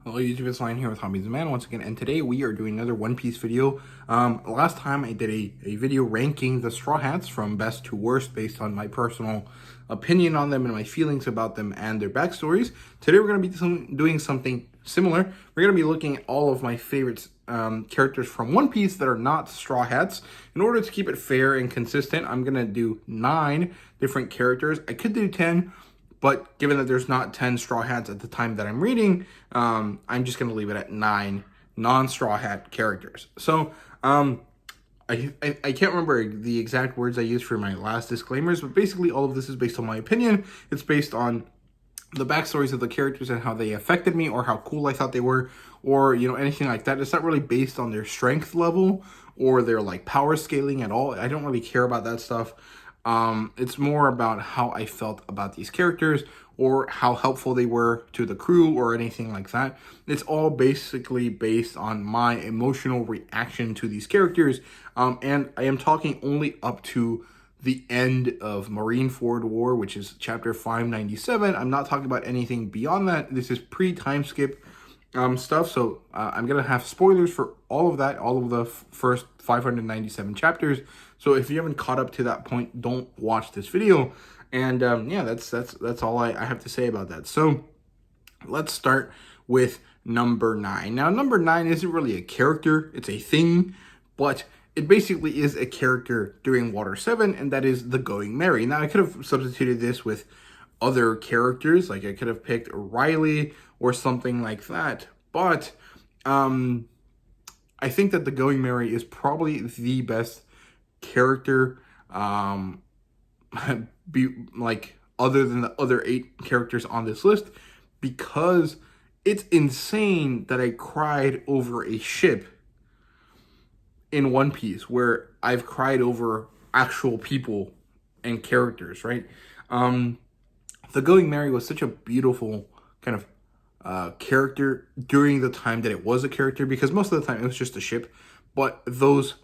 Hello YouTube, it's Lion here with Hobbies and Man once again, and today we are doing another One Piece video. Last time I did a video ranking the Straw Hats from best to worst based on my personal opinion on them and my feelings about them and their backstories. Today we're going to be doing something similar. We're going to be looking at all of my favorite characters from One Piece that are not Straw Hats. In order to keep it fair and consistent, I'm going to do 9 different characters. I could do 10. But given that there's not 10 Straw Hats at the time that I'm reading, I'm just going to leave it at 9 non-Straw Hat characters. So, I can't remember the exact words I used for my last disclaimers, but basically all of this is based on my opinion. It's based on the backstories of the characters and how they affected me, or how cool I thought they were, or, you know, anything like that. It's not really based on their strength level or their, like, power scaling at all. I don't really care about that stuff. It's more about how I felt about these characters, or how helpful they were to the crew, or anything like that. It's all basically based on my emotional reaction to these characters, and I am talking only up to the end of Marineford War, which is chapter 597. I'm not talking about anything beyond that. This is pre-Timeskip stuff, so I'm gonna have spoilers for all of that, all of the first 597 chapters. So if you haven't caught up to that point, don't watch this video. And yeah, that's all I have to say about that. So let's start with number 9. Now, number 9 isn't really a character; it's a thing, but it basically is a character during Water 7, and that is the Going Merry. Now, I could have substituted this with other characters, like I could have picked Riley or something like that, but I think that the Going Merry is probably the best character, other than the other 8 characters on this list, because it's insane that I cried over a ship in One Piece, where I've cried over actual people and characters, right? The Going Merry was such a beautiful kind of character during the time that it was a character, because most of the time it was just a ship. But those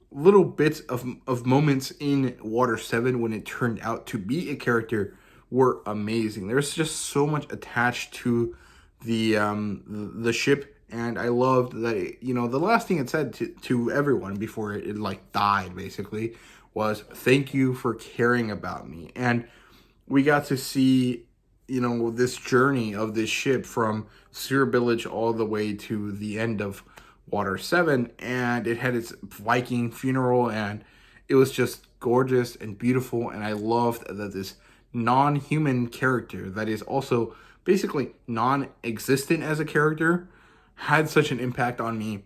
little bits of moments in Water 7 when it turned out to be a character were amazing. There's just so much attached to the ship, and I loved that it, you know, the last thing it said to everyone before it like died basically was, "Thank you for caring about me." And we got to see, you know, this journey of this ship from Sewer Village all the way to the end of Water 7, and it had its Viking funeral, and it was just gorgeous and beautiful. And I loved that this non-human character that is also basically non-existent as a character had such an impact on me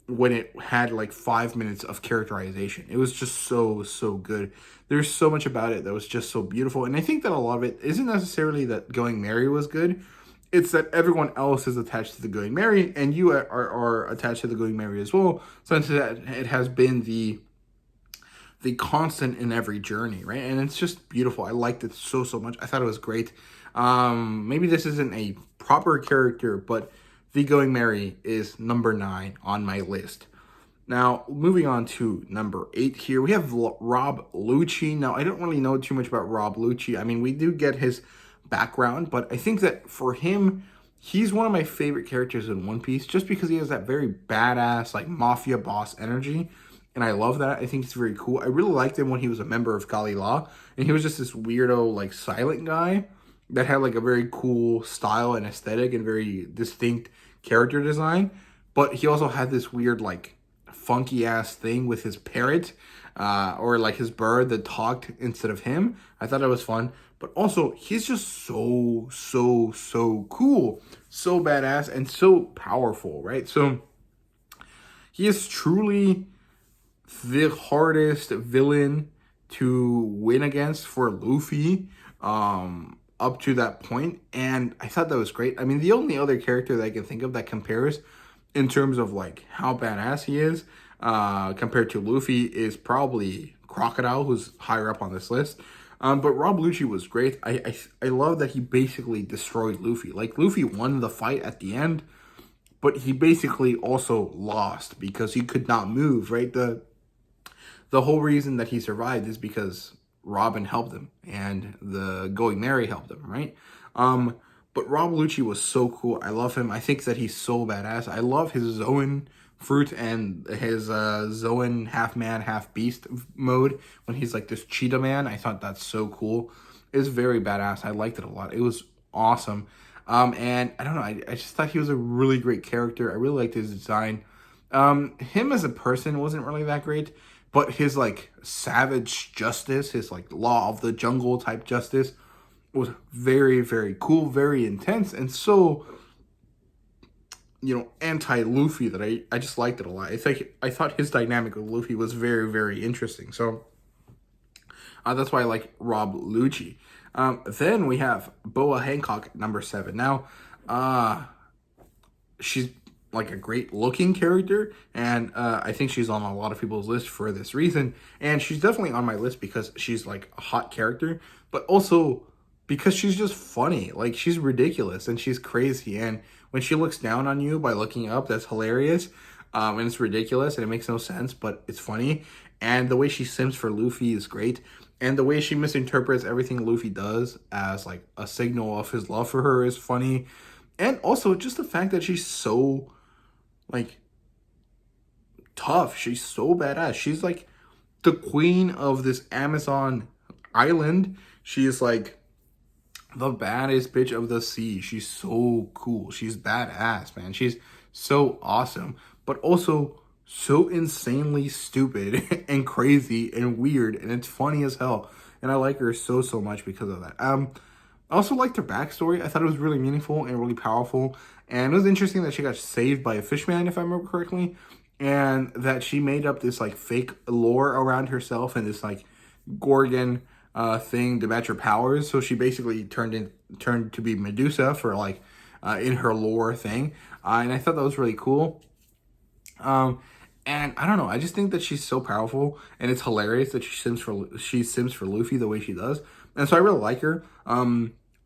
when it had like 5 minutes of characterization. It was just so good. There's so much about it that was just so beautiful, and I think that a lot of it isn't necessarily that Going Merry was good. It's that everyone else is attached to the Going Merry, and you are attached to the Going Merry as well, since it has been the constant in every journey, right? And it's just beautiful. I liked it so much. I thought it was great. Maybe this isn't a proper character, but the Going Merry is number 9 on my list. Now, moving on to number 8 here, we have Rob Lucci. Now, I don't really know too much about Rob Lucci. I mean, we do get his background, but I think that for him, he's one of my favorite characters in One Piece, just because he has that very badass, like, mafia boss energy, and I love that. I think he's very cool. I really liked him when he was a member of Kali La, and he was just this weirdo, like, silent guy that had, like, a very cool style and aesthetic and very distinct character design, but he also had this weird, like, funky ass thing with his parrot, or like his bird that talked instead of him. I thought that was fun, but also he's just so cool, so badass, and so powerful, right? So he is truly the hardest villain to win against for Luffy, up to that point, and I thought that was great. I mean, the only other character that I can think of that compares in terms of like how badass he is, compared to Luffy, is probably Crocodile, who's higher up on this list. But Rob Lucci was great. I love that he basically destroyed Luffy. Like, Luffy won the fight at the end, but he basically also lost because he could not move, right? The whole reason that he survived is because Robin helped him and the Going Merry helped him, right? But Rob Lucci was so cool. I love him. I think that he's so badass. I love his Zoan fruit and his Zoan half man, half beast mode when he's like this cheetah man. I thought that's so cool. It's very badass. I liked it a lot. It was awesome. And I don't know, I just thought he was a really great character. I really liked his design. Him as a person wasn't really that great, but his like savage justice, his like law of the jungle type justice was very, very cool, very intense, and so, anti-Luffy that I just liked it a lot. I thought his dynamic with Luffy was very, very interesting. So that's why I like Rob Lucci. Then we have Boa Hancock, number 7. Now, she's like a great looking character, and I think she's on a lot of people's list for this reason. And she's definitely on my list because she's like a hot character, but also because she's just funny. Like, she's ridiculous and she's crazy, and when she looks down on you by looking up, that's hilarious. And it's ridiculous and it makes no sense, but it's funny. And the way she sims for Luffy is great. And the way she misinterprets everything Luffy does as like a signal of his love for her is funny. And also just the fact that she's so like tough. She's so badass. She's like the queen of this Amazon island. She is like the baddest bitch of the sea. She's so cool. She's badass, man. She's so awesome, but also so insanely stupid and crazy and weird, and it's funny as hell. And I like her so much because of that. I also liked her backstory. I thought it was really meaningful and really powerful. And it was interesting that she got saved by a fishman, if I remember correctly, and that she made up this like fake lore around herself and this like Gorgon thing to match her powers. So she basically turned to be Medusa for like in her lore thing, and I thought that was really cool. And I don't know, I just think that she's so powerful, and it's hilarious that she sims for Luffy the way she does, and so I really like her.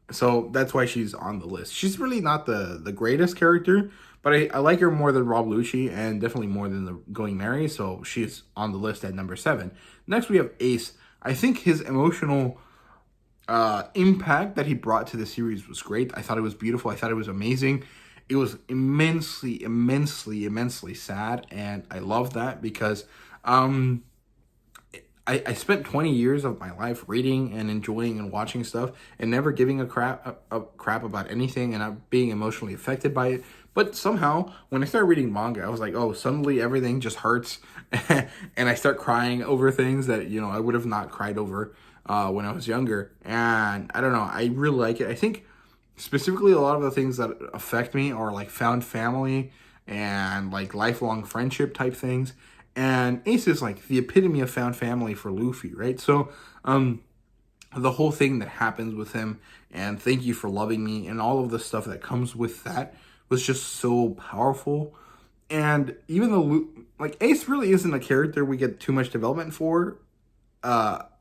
So that's why she's on the list. She's really not the greatest character, but I like her more than Rob Lucci, and definitely more than the Going Merry, so she's on the list at number 7. Next we have Ace. I think his emotional impact that he brought to the series was great. I thought it was beautiful. I thought it was amazing. It was immensely sad, and I love that because I spent 20 years of my life reading and enjoying and watching stuff and never giving a crap about anything, and I'm being emotionally affected by it. But somehow, when I started reading manga, I was like, oh, suddenly everything just hurts, and I start crying over things that, I would have not cried over when I was younger. And I don't know, I really like it. I think specifically a lot of the things that affect me are like found family and like lifelong friendship type things. And Ace is like the epitome of found family for Luffy, right? So, the whole thing that happens with him and thank you for loving me and all of the stuff that comes with that was just so powerful. And even though like Ace really isn't a character we get too much development for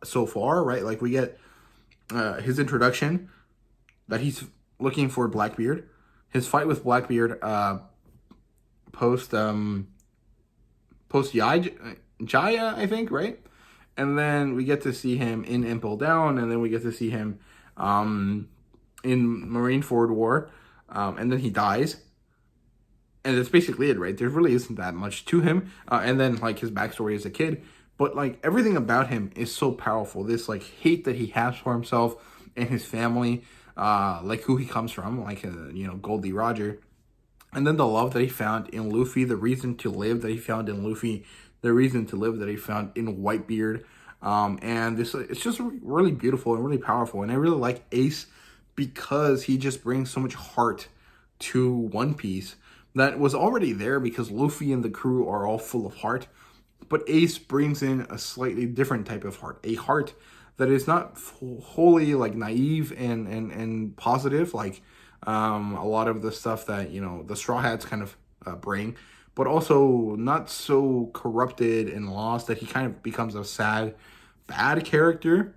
so far, right? Like we get his introduction that he's looking for Blackbeard, his fight with Blackbeard post Jaya, I think, right? And then we get to see him in Impel Down, and then we get to see him in Marineford War, and then he dies. And that's basically it, right? There really isn't that much to him. And then, like, his backstory as a kid. But, like, everything about him is so powerful. This, like, hate that he has for himself and his family, like, who he comes from, like, Goldie Roger. And then the love that he found in Luffy, the reason to live that he found in Luffy, the reason to live that he found in Whitebeard. And it's just really beautiful and really powerful. And I really like Ace because he just brings so much heart to One Piece that was already there because Luffy and the crew are all full of heart. But Ace brings in a slightly different type of heart, a heart that is not wholly like naive and positive, like a lot of the stuff that, the Straw Hats kind of bring, but also not so corrupted and lost that he kind of becomes a sad, bad character.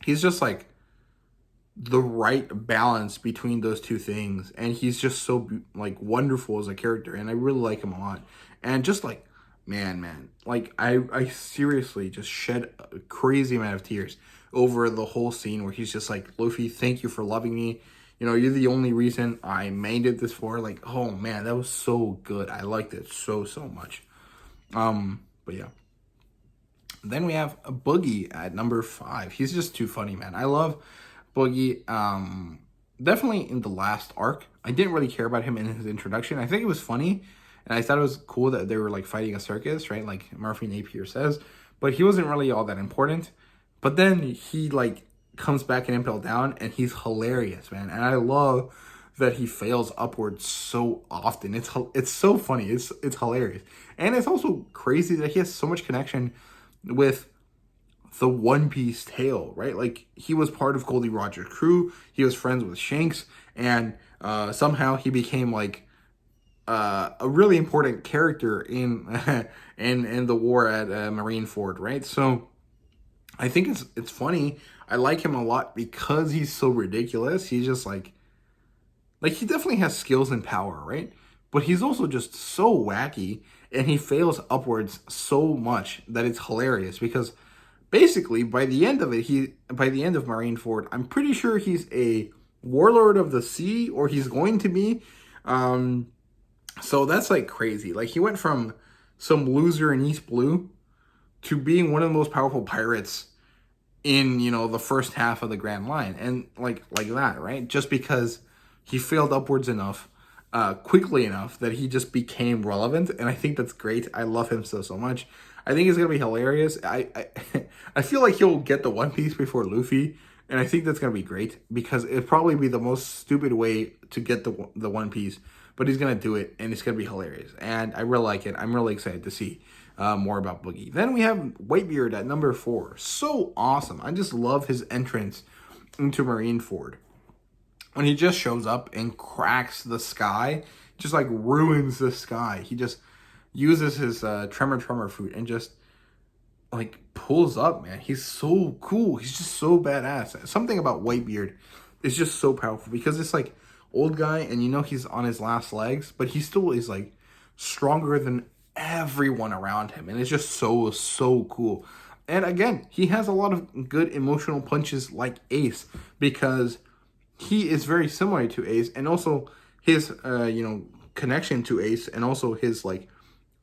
He's just like the right balance between those two things, and he's just so like wonderful as a character, and I really like him a lot. And just like man, like I seriously just shed a crazy amount of tears over the whole scene where he's just like, Luffy, thank you for loving me. You know, you're the only reason I made it this far. Like, oh man, that was so good. I liked it so much. But yeah. Then we have a Boogie at number 5. He's just too funny, man. I love Boogie. Definitely in the last arc. I didn't really care about him in his introduction. I think it was funny, and I thought it was cool that they were like fighting a circus, right? Like Murphy Napier says. But he wasn't really all that important. But then he like comes back in Impel Down, and he's hilarious, man. And I love that he fails upwards so often. It's so funny. It's hilarious. And it's also crazy that he has so much connection with the One Piece tale, right? Like, he was part of Goldie Roger's crew. He was friends with Shanks, and somehow he became like a really important character in in the war at Marineford, right? So I think it's funny. I like him a lot because he's so ridiculous. He's just like he definitely has skills and power, right? But he's also just so wacky, and he fails upwards so much that it's hilarious because basically by the end of Marineford, I'm pretty sure he's a warlord of the sea, or he's going to be. So that's like crazy. Like, he went from some loser in East Blue to being one of the most powerful pirates in, you know, the first half of the Grand Line, and like that, right? Just because he failed upwards enough, quickly enough that he just became relevant, and I think that's great. I love him so much. I think it's gonna be hilarious. I feel like he'll get the One Piece before Luffy, and I think that's gonna be great because it'd probably be the most stupid way to get the One Piece, but he's gonna do it, and it's gonna be hilarious. And I really like it. I'm really excited to see more about Boogie. Then we have Whitebeard at number 4. So awesome. I just love his entrance into Marineford. When he just shows up and cracks the sky, just like ruins the sky. He just uses his tremor fruit and just like pulls up, man. He's so cool. He's just so badass. Something about Whitebeard is just so powerful because it's like old guy, and you know he's on his last legs, but he still is like stronger than everyone around him, and it's just so cool. And again, he has a lot of good emotional punches like Ace, because he is very similar to Ace, and also his connection to Ace, and also his like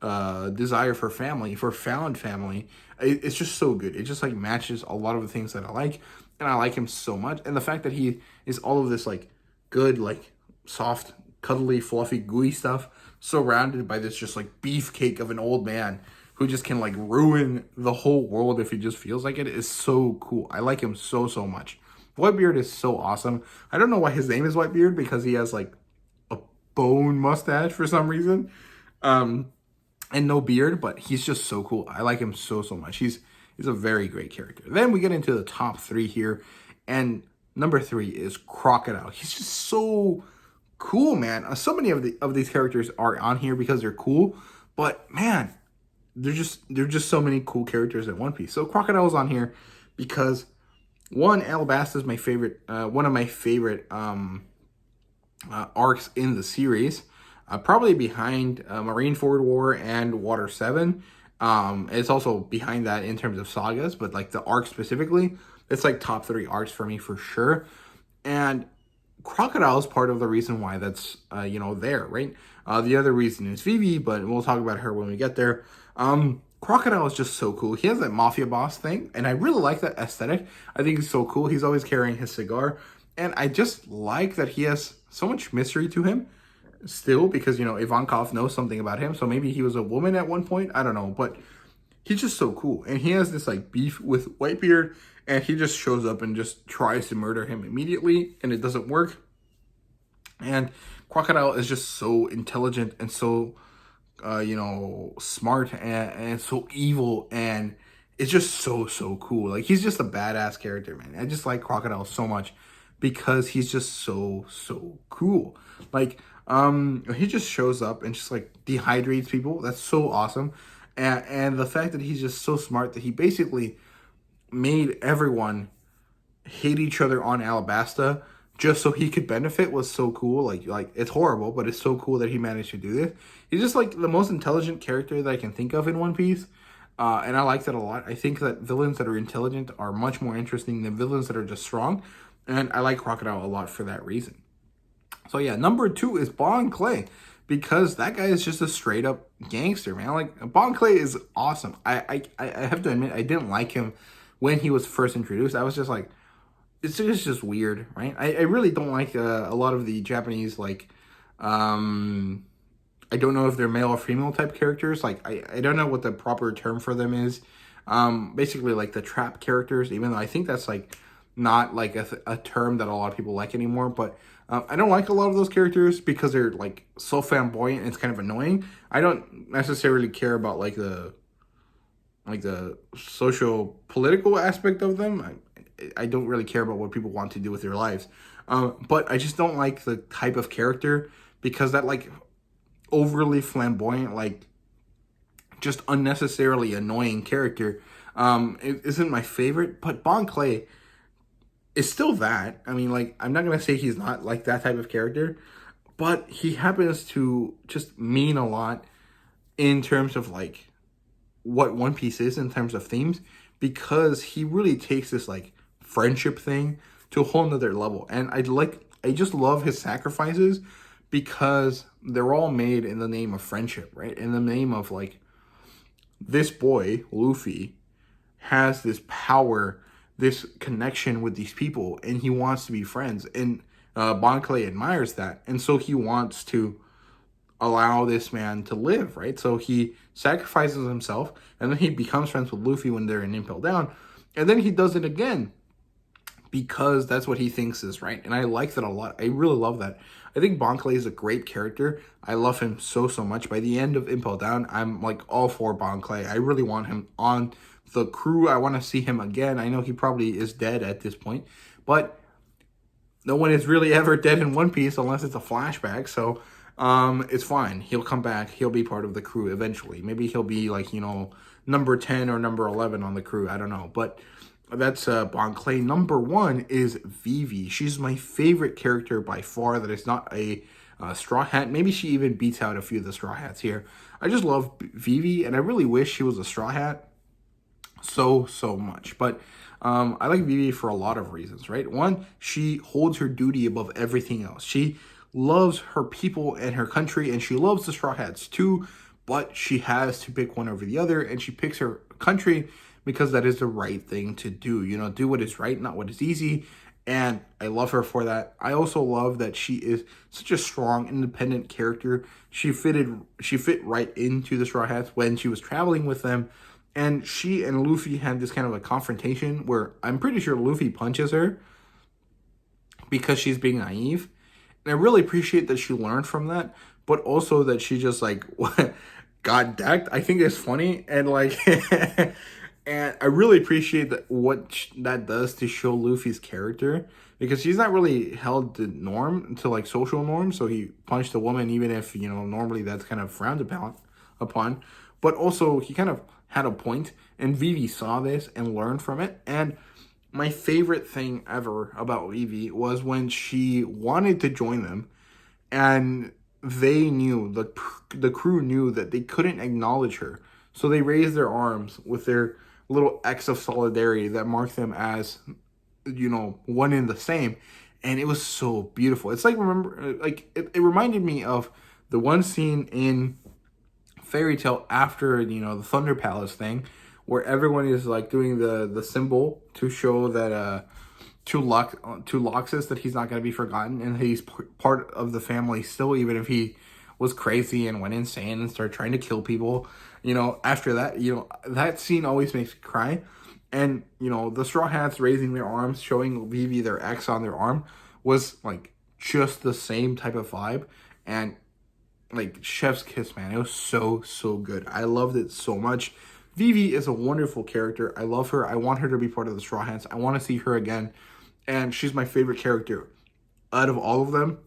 desire for family, for found family. It's just so good. It just like matches a lot of the things that I like, and I like him so much. And the fact that he is all of this like good, like soft, cuddly, fluffy, gooey stuff, surrounded by this just like beefcake of an old man who just can like ruin the whole world if he just feels like it, is so cool. I like him so much. Whitebeard is so awesome. I don't know why his name is Whitebeard, because he has like a bone mustache for some reason. And no beard, but he's just so cool. I like him so much. He's a very great character. Then we get into the top 3 here, and number 3 is Crocodile. He's just so cool, man. So many of these characters are on here because they're cool, but man, they're just so many cool characters in One Piece. So Crocodile's on here because one, Alabasta is my favorite, one of my favorite arcs in the series. Probably behind Marineford War and Water 7. It's also behind that in terms of sagas, but like the arc specifically, it's like top 3 arcs for me for sure. And Crocodile is part of the reason why that's there, right? The other reason is Vivi, but we'll talk about her when we get there. Crocodile is just so cool. He has that mafia boss thing, and I really like that aesthetic. I think he's so cool. He's always carrying his cigar, and I just like that he has so much mystery to him still, because Ivankov knows something about him, so maybe he was a woman at one point, I don't know, but he's just so cool. And he has this like beef with Whitebeard, and he just shows up and just tries to murder him immediately, and it doesn't work. And Crocodile is just so intelligent and so smart and so evil, and it's just so cool. Like, he's just a badass character, man. I just like Crocodile so much because he's just so cool. Like, he just shows up and just like dehydrates people. That's so awesome. And the fact that he's just so smart that he basically made everyone hate each other on Alabasta just so he could benefit was so cool. Like it's horrible, but it's so cool that he managed to do this. He's just like the most intelligent character that I can think of in One Piece. And I like that a lot. I think that villains that are intelligent are much more interesting than villains that are just strong. And I like Crocodile a lot for that reason. So yeah, number 2 is Bon Clay, because that guy is just a straight up gangster, man. Like Bon Clay is awesome. I have to admit I didn't like him when he was first introduced. I was just like, it's just weird, right? I really don't like a lot of the Japanese, like, um, I don't know if they're male or female type characters. Like, I don't know what the proper term for them is. Basically, like the trap characters, even though I think that's like not like a term that a lot of people like anymore. But I don't like a lot of those characters because they're like so flamboyant. It's kind of annoying. I don't necessarily care about like the social political aspect of them. I don't really care about what people want to do with their lives. But I just don't like the type of character because that like overly flamboyant, like just unnecessarily annoying character it isn't my favorite. But Bon Clay is still that. I mean, like, I'm not gonna say he's not like that type of character, but he happens to just mean a lot in terms of like what One Piece is in terms of themes, because he really takes this like friendship thing to a whole nother level. And I just love his sacrifices because they're all made in the name of friendship, right? In the name of like, this boy, Luffy, has this power, this connection with these people, and he wants to be friends. And Bon Clay admires that. And so he wants to allow this man to live, right? So he sacrifices himself, and then he becomes friends with Luffy when they're in Impel Down. And then he does it again because that's what he thinks is right. And I like that a lot. I really love that. I think Bon Clay is a great character. I love him so much. By the end of Impel Down, I'm like all for Bon Clay. I really want him on the crew. I want to see him again. I know he probably is dead at this point, but no one is really ever dead in One Piece unless it's a flashback. So it's fine. He'll come back. He'll be part of the crew eventually. Maybe he'll be like, number 10 or number 11 on the crew. I don't know. But that's Bon Clay. Number 1 is Vivi. She's my favorite character by far that is not a Straw Hat. Maybe she even beats out a few of the Straw Hats here. I just love Vivi, and I really wish she was a Straw Hat so much. But I like Vivi for a lot of reasons, right? One, she holds her duty above everything else. She loves her people and her country, and she loves the Straw Hats too, but she has to pick one over the other, and she picks her country because that is the right thing to do. Do what is right, not what is easy. And I love her for that. I also love that she is such a strong, independent character. She fit right into the Straw Hats when she was traveling with them. And she and Luffy had this kind of a confrontation where I'm pretty sure Luffy punches her because she's being naive. And I really appreciate that she learned from that, but also that she just like got decked. I think it's funny, and like and I really appreciate that what that does to show Luffy's character, because he's not really held to like social norms. So he punched a woman, even if normally that's kind of frowned upon. But also he kind of had a point, and Vivi saw this and learned from it. And my favorite thing ever about Vivi was when she wanted to join them, and they knew, the crew knew that they couldn't acknowledge her. So they raised their arms with their little X of solidarity that marked them as, one and the same. And it was so beautiful. It's like, it reminded me of the one scene in Fairy Tail after, the Thunder Palace thing, where everyone is like doing the symbol to show that to Loxus that he's not going to be forgotten, and he's part of the family still, even if he was crazy and went insane and started trying to kill people. After that, that scene always makes me cry. And the Straw Hats raising their arms, showing Vivi their X on their arm, was like just the same type of vibe. And like chef's kiss, man. It was so good. I loved it so much. Vivi is a wonderful character. I love her. I want her to be part of the Straw Hats. I want to see her again. And she's my favorite character out of all of them.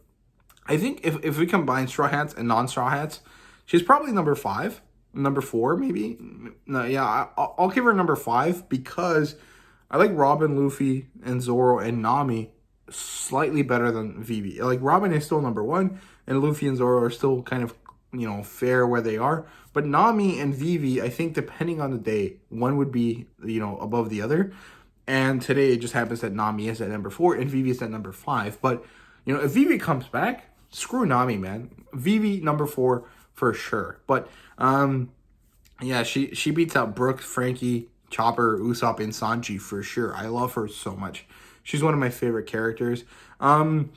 I think if we combine Straw Hats and non-Straw Hats, she's probably number 5. Number 4, maybe? No, yeah, I'll give her number 5 because I like Robin, Luffy, and Zoro, and Nami slightly better than Vivi. Like, Robin is still number 1, and Luffy and Zoro are still kind of, fair where they are. But Nami and Vivi, I think depending on the day, one would be, above the other. And today it just happens that Nami is at number 4 and Vivi is at number 5. But, You know, if Vivi comes back, screw Nami, man. Vivi number 4 for sure. But yeah, she beats out Brooke, Frankie, Chopper, Usopp, and Sanji for sure. I love her so much. She's one of my favorite characters. And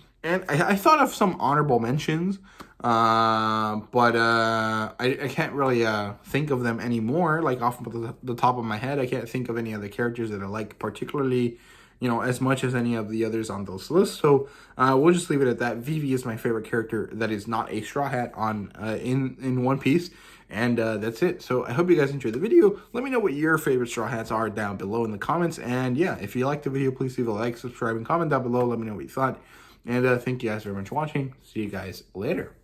I thought of some honorable mentions, but I can't really think of them anymore. Like off the top of my head, I can't think of any other characters that I like particularly, you know, as much as any of the others on those lists. So we'll just leave it at that. Vivi is my favorite character that is not a Straw Hat on in One Piece. And that's it. So I hope you guys enjoyed the video. Let me know what your favorite Straw Hats are down below in the comments. And yeah, if you liked the video, please leave a like, subscribe, and comment down below. Let me know what you thought. And thank you guys very much for watching. See you guys later.